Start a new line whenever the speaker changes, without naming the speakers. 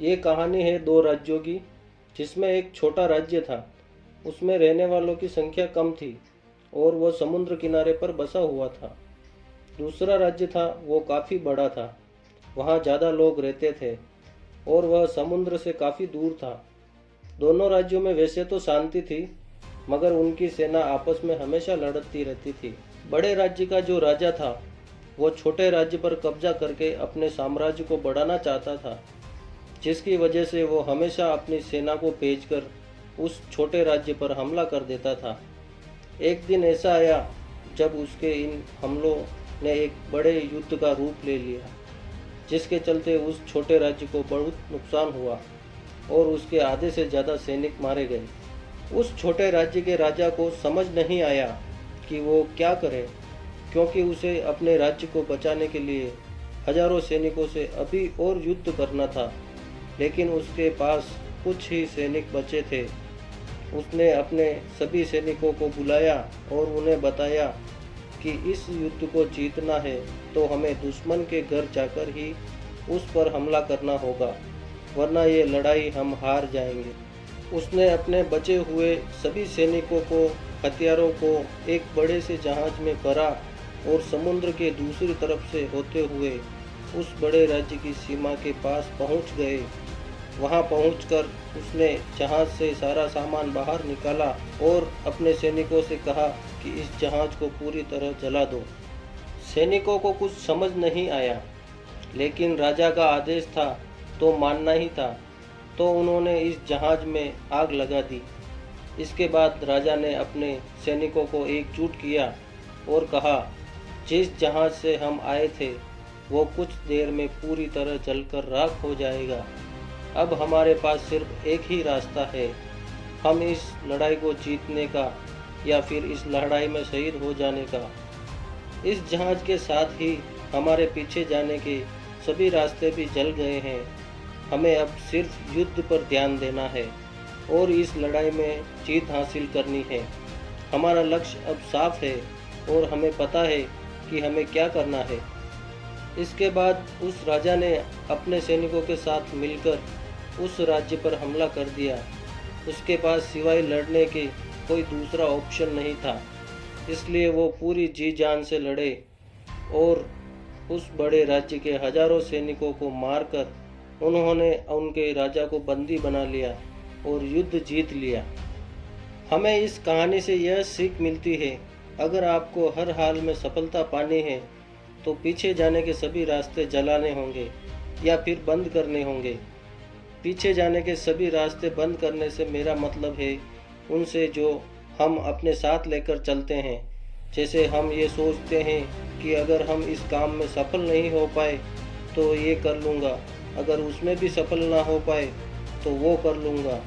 ये कहानी है दो राज्यों की, जिसमें एक छोटा राज्य था। उसमें रहने वालों की संख्या कम थी और वह समुद्र किनारे पर बसा हुआ था। दूसरा राज्य था, वो काफ़ी बड़ा था। वहाँ ज़्यादा लोग रहते थे और वह समुद्र से काफ़ी दूर था। दोनों राज्यों में वैसे तो शांति थी, मगर उनकी सेना आपस में हमेशा लड़ती रहती थी। बड़े राज्य का जो राजा था, वो छोटे राज्य पर कब्जा करके अपने साम्राज्य को बढ़ाना चाहता था, जिसकी वजह से वो हमेशा अपनी सेना को भेजकर उस छोटे राज्य पर हमला कर देता था। एक दिन ऐसा आया जब उसके इन हमलों ने एक बड़े युद्ध का रूप ले लिया, जिसके चलते उस छोटे राज्य को बहुत नुकसान हुआ और उसके आधे से ज़्यादा सैनिक मारे गए। उस छोटे राज्य के राजा को समझ नहीं आया कि वो क्या करे, क्योंकि उसे अपने राज्य को बचाने के लिए हजारों सैनिकों से अभी और युद्ध करना था, लेकिन उसके पास कुछ ही सैनिक बचे थे। उसने अपने सभी सैनिकों को बुलाया और उन्हें बताया कि इस युद्ध को जीतना है तो हमें दुश्मन के घर जाकर ही उस पर हमला करना होगा, वरना ये लड़ाई हम हार जाएंगे। उसने अपने बचे हुए सभी सैनिकों को, हथियारों को एक बड़े से जहाज में भरा और समुद्र के दूसरी तरफ से होते हुए उस बड़े राज्य की सीमा के पास पहुंच गए। वहां पहुंचकर उसने जहाज से सारा सामान बाहर निकाला और अपने सैनिकों से कहा कि इस जहाज को पूरी तरह जला दो। सैनिकों को कुछ समझ नहीं आया, लेकिन राजा का आदेश था तो मानना ही था, तो उन्होंने इस जहाज में आग लगा दी। इसके बाद राजा ने अपने सैनिकों को एकजुट किया और कहा, जिस जहाज से हम आए थे वो कुछ देर में पूरी तरह जलकर राख हो जाएगा। अब हमारे पास सिर्फ एक ही रास्ता है, हम इस लड़ाई को जीतने का या फिर इस लड़ाई में शहीद हो जाने का। इस जहाज के साथ ही हमारे पीछे जाने के सभी रास्ते भी जल गए हैं। हमें अब सिर्फ युद्ध पर ध्यान देना है और इस लड़ाई में जीत हासिल करनी है। हमारा लक्ष्य अब साफ है और हमें पता है कि हमें क्या करना है। इसके बाद उस राजा ने अपने सैनिकों के साथ मिलकर उस राज्य पर हमला कर दिया। उसके पास सिवाय लड़ने के कोई दूसरा ऑप्शन नहीं था, इसलिए वो पूरी जी जान से लड़े और उस बड़े राज्य के हजारों सैनिकों को मारकर उन्होंने उनके राजा को बंदी बना लिया और युद्ध जीत लिया। हमें इस कहानी से यह सीख मिलती है, अगर आपको हर हाल में सफलता पानी है तो पीछे जाने के सभी रास्ते जलाने होंगे या फिर बंद करने होंगे। पीछे जाने के सभी रास्ते बंद करने से मेरा मतलब है उनसे जो हम अपने साथ लेकर चलते हैं। जैसे हम ये सोचते हैं कि अगर हम इस काम में सफल नहीं हो पाए तो ये कर लूँगा, अगर उसमें भी सफल ना हो पाए तो वो कर लूँगा।